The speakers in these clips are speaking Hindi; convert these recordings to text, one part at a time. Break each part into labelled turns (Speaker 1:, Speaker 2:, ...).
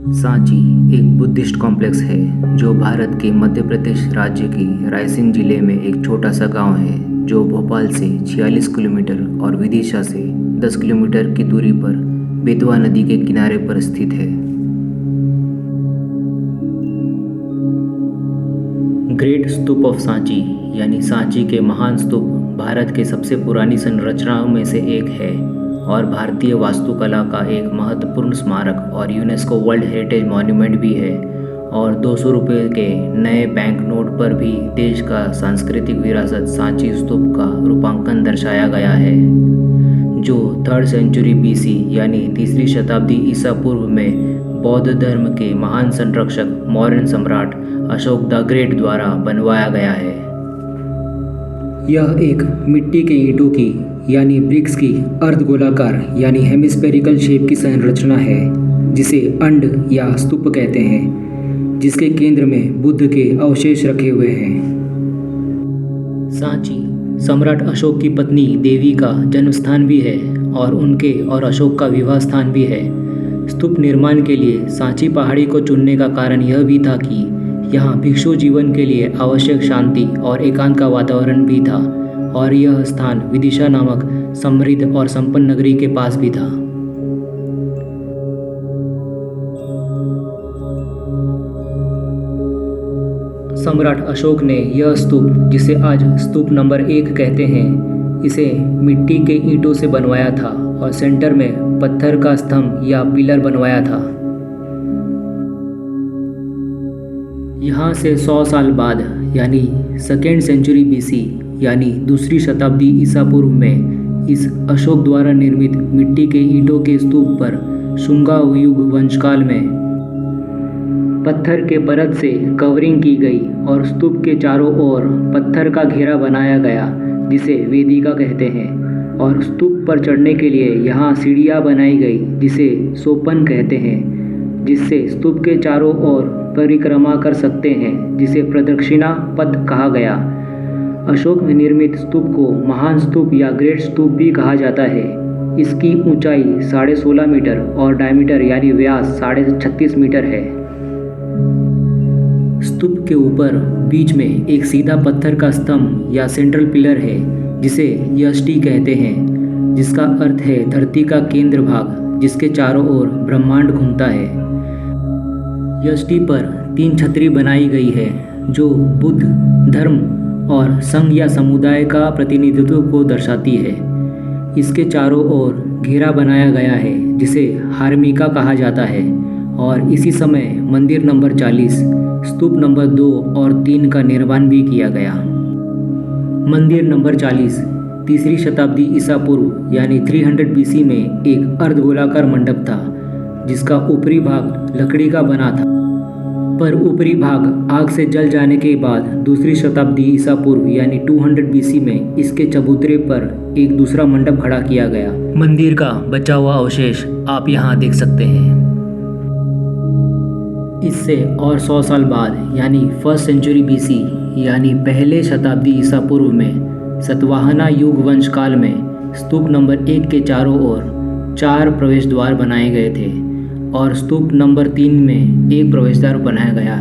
Speaker 1: सांची एक बुद्धिस्ट कॉम्प्लेक्स है जो भारत के मध्य प्रदेश राज्य के रायसेन जिले में एक छोटा सा गांव है जो भोपाल से 46 किलोमीटर और विदिशा से 10 किलोमीटर की दूरी पर बेतवा नदी के किनारे पर स्थित है। ग्रेट स्तूप ऑफ सांची यानी सांची के महान स्तूप भारत के सबसे पुरानी संरचनाओं में से एक है और भारतीय वास्तुकला का एक महत्वपूर्ण स्मारक और यूनेस्को वर्ल्ड हेरिटेज मॉन्यूमेंट भी है। और 200 रुपये के नए बैंक नोट पर भी देश का सांस्कृतिक विरासत सांची स्तूप का रूपांकन दर्शाया गया है, जो 3rd सेंचुरी BC यानी 3री शताब्दी ईसा पूर्व में बौद्ध धर्म के महान संरक्षक मौर्य सम्राट अशोक द ग्रेट द्वारा बनवाया गया है। यह एक मिट्टी के ईंटों की यानी ब्रिक्स की अर्धगोलाकार यानी हेमिस्फेरिकल शेप की संरचना है जिसे अंड या स्तूप कहते हैं, जिसके केंद्र में बुद्ध के अवशेष रखे हुए हैं। सांची सम्राट अशोक की पत्नी देवी का जन्म स्थान भी है और उनके और अशोक का विवाह स्थान भी है। स्तूप निर्माण के लिए सांची पहाड़ी को चुनने का कारण यह भी था कि यहाँ भिक्षु जीवन के लिए आवश्यक शांति और एकांत का वातावरण भी था और यह स्थान विदिशा नामक समृद्ध और संपन्न नगरी के पास भी था। सम्राट अशोक ने यह स्तूप, जिसे आज स्तूप नंबर 1 कहते हैं, इसे मिट्टी के ईंटों से बनवाया था और सेंटर में पत्थर का स्तंभ या पिलर बनवाया था। यहाँ से 100 साल बाद यानी 2nd सेंचुरी BC यानी 2री शताब्दी ईसा पूर्व में इस अशोक द्वारा निर्मित मिट्टी के ईंटों के स्तूप पर शुंगा युग वंशकाल में पत्थर के परत से कवरिंग की गई और स्तूप के चारों ओर पत्थर का घेरा बनाया गया जिसे वेदिका कहते हैं। और स्तूप पर चढ़ने के लिए यहाँ सीढ़ियाँ बनाई गई जिसे सोपन कहते हैं, जिससे स्तूप के चारों ओर परिक्रमा कर सकते हैं, जिसे प्रदक्षिणा पथ कहा गया। अशोक निर्मित स्तूप को महान स्तूप या ग्रेट स्तूप भी कहा जाता है। इसकी ऊंचाई 16.5 मीटर और डायमीटर यानी व्यास 36.5 मीटर है। स्तूप के ऊपर बीच में एक सीधा पत्थर का स्तंभ या सेंट्रल पिलर है जिसे यष्टि कहते हैं, जिसका अर्थ है धरती का केंद्र भाग जिसके चारों ओर ब्रह्मांड घूमता है। यष्टि पर 3 छतरी बनाई गई है जो बुद्ध धर्म और संघ या समुदाय का प्रतिनिधित्व को दर्शाती है। इसके चारों ओर घेरा बनाया गया है जिसे हार्मिका कहा जाता है। और इसी समय मंदिर नंबर 40, स्तूप नंबर 2 और 3 का निर्माण भी किया गया। मंदिर नंबर 40 3री शताब्दी ईसा पूर्व यानी 300 BC में एक अर्धगोलाकार मंडप था जिसका ऊपरी भाग लकड़ी का बना था, पर ऊपरी भाग आग से जल जाने के बाद 2री शताब्दी ईसा पूर्व यानी 200 BC में इसके चबूतरे पर एक दूसरा मंडप खड़ा किया गया। मंदिर का बचा हुआ अवशेष आप यहाँ देख सकते हैं। इससे और 100 साल बाद यानी 1st सेंचुरी BC यानी पहले शताब्दी ईसा पूर्व में सतवाहना युग वंश काल में स्तूप नंबर 1 के चारों ओर 4 प्रवेश द्वार बनाए गए थे और स्तूप नंबर 3 में एक प्रवेश द्वार बनाया गया।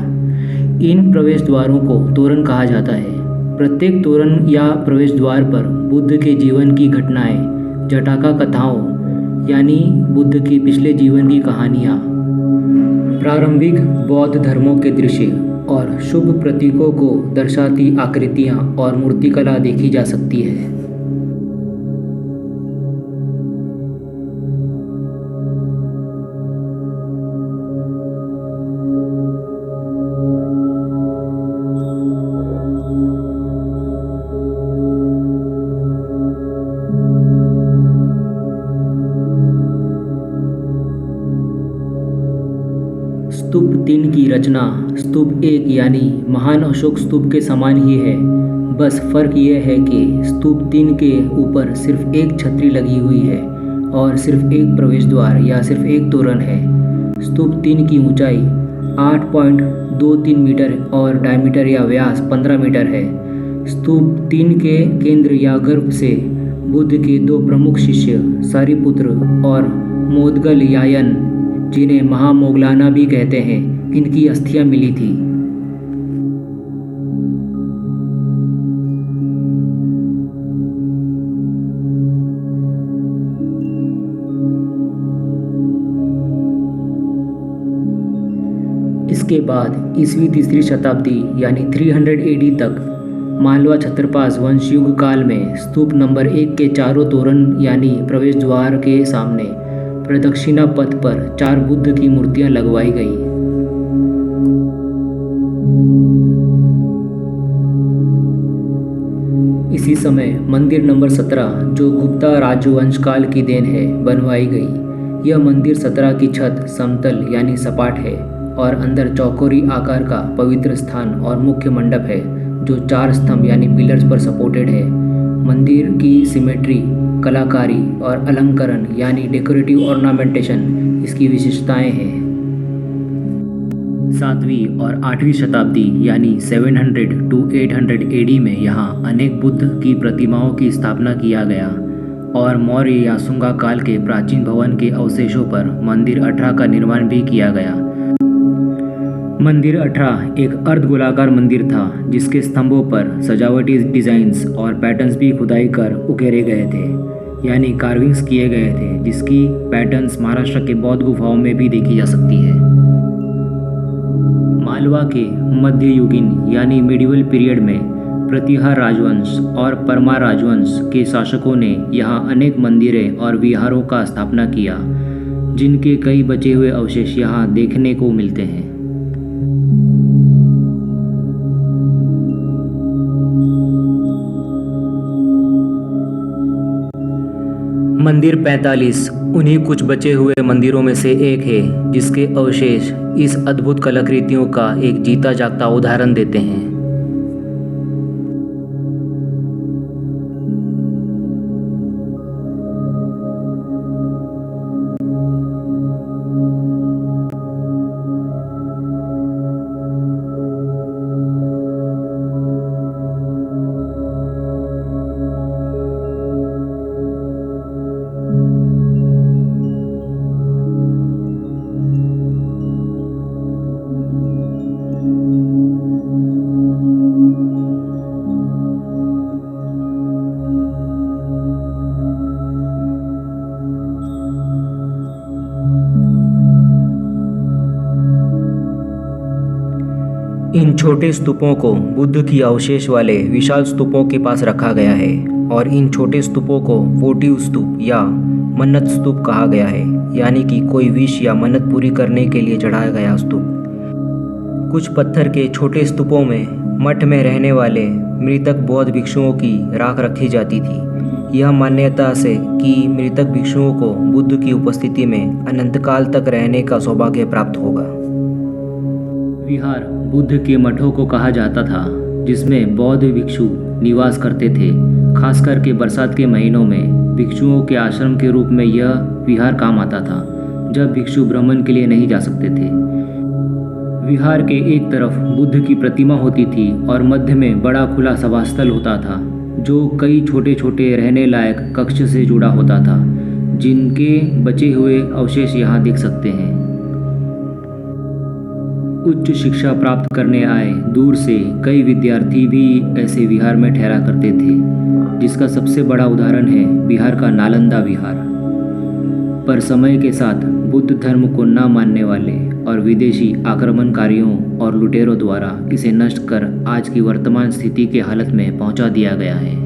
Speaker 1: इन प्रवेश द्वारों को तोरण कहा जाता है। प्रत्येक तोरण या प्रवेश द्वार पर बुद्ध के जीवन की घटनाएं, जटाका कथाओं यानी बुद्ध के पिछले जीवन की कहानियाँ, प्रारंभिक बौद्ध धर्मों के दृश्य और शुभ प्रतीकों को दर्शाती आकृतियाँ और मूर्तिकला देखी जा सकती है। स्तूप 3 की रचना स्तूप 1 यानी महान अशोक स्तूप के समान ही है, बस फर्क ये है कि स्तूप 3 के ऊपर सिर्फ एक छतरी लगी हुई है और सिर्फ एक प्रवेश द्वार या सिर्फ एक तोरण है। स्तूप 3 की ऊंचाई 8.23 मीटर और डायमीटर या व्यास 15 मीटर है। स्तूप 3 के केंद्र या गर्भ से बुद्ध के 2 प्रमुख शिष्य सारिपुत्र और मोदगल यायन जिन्हें महामोगलाना भी कहते हैं, इनकी अस्थियां मिली थी। इसके बाद ईस्वी तीसरी शताब्दी यानी 300 एडी तक मालवा छत्रपास वंश युग काल में स्तूप नंबर 1 के चारों तोरण यानी प्रवेश द्वार के सामने प्रदक्षिणा पथ पर 4 बुद्ध की मूर्तियां लगवाई गई। इसी समय मंदिर नंबर 17, जो गुप्ता राजवंश काल की देन है, बनवाई गई। यह मंदिर 17 की छत समतल यानी सपाट है और अंदर चौकोरी आकार का पवित्र स्थान और मुख्य मंडप है, जो 4 स्तंभ यानी पिलर्स पर सपोर्टेड है। मंदिर की सिमेट्री, कलाकारी और अलंकरण यानी डेकोरेटिव ऑर्नामेंटेशन इसकी विशेषताएं हैं। 7वीं और 8वीं शताब्दी यानी 700 to 800 एडी में यहाँ अनेक बुद्ध की प्रतिमाओं की स्थापना किया गया और मौर्य या शुंगा काल के प्राचीन भवन के अवशेषों पर मंदिर 18 का निर्माण भी किया गया। मंदिर 18 एक अर्धगोलाकार मंदिर था, जिसके स्तंभों पर सजावटी डिज़ाइंस और पैटर्न्स भी खुदाई कर उकेरे गए थे, यानी कार्विंग्स किए गए थे, जिसकी पैटर्न्स महाराष्ट्र के बौद्ध गुफाओं में भी देखी जा सकती है। मालवा के मध्ययुगीन यानी मिडिवल पीरियड में प्रतिहार राजवंश और परमार राजवंश के शासकों ने यहाँ अनेक मंदिरें और विहारों का स्थापना किया, जिनके कई बचे हुए अवशेष यहाँ देखने को मिलते हैं। मंदिर 45 उन्हीं कुछ बचे हुए मंदिरों में से एक है, जिसके अवशेष इस अद्भुत कलाकृतियों का एक जीता जागता उदाहरण देते हैं। इन छोटे स्तूपों को बुद्ध की अवशेष वाले विशाल स्तूपों के पास रखा गया है और इन छोटे स्तूपों को वोटिव स्तूप या मन्नत स्तूप कहा गया है, यानी कि कोई विश या मन्नत पूरी करने के लिए चढ़ाया गया स्तूप। कुछ पत्थर के छोटे स्तूपों में मठ में रहने वाले मृतक बौद्ध भिक्षुओं की राख रखी जाती थी। यह मान्यता से कि मृतक भिक्षुओं को बुद्ध की उपस्थिति में अनंतकाल तक रहने का सौभाग्य प्राप्त होगा। विहार बुद्ध के मठों को कहा जाता था, जिसमें बौद्ध भिक्षु निवास करते थे। खासकर के बरसात के महीनों में भिक्षुओं के आश्रम के रूप में यह विहार काम आता था, जब भिक्षु भ्रमण के लिए नहीं जा सकते थे। विहार के एक तरफ बुद्ध की प्रतिमा होती थी और मध्य में बड़ा खुला सभास्थल होता था, जो कई छोटे छोटे रहने लायक कक्ष से जुड़ा होता था, जिनके बचे हुए अवशेष यहाँ देख सकते हैं। उच्च शिक्षा प्राप्त करने आए दूर से कई विद्यार्थी भी ऐसे विहार में ठहरा करते थे, जिसका सबसे बड़ा उदाहरण है बिहार का नालंदा विहार। पर समय के साथ बुद्ध धर्म को न मानने वाले और विदेशी आक्रमणकारियों और लुटेरों द्वारा इसे नष्ट कर आज की वर्तमान स्थिति के हालत में पहुंचा दिया गया है।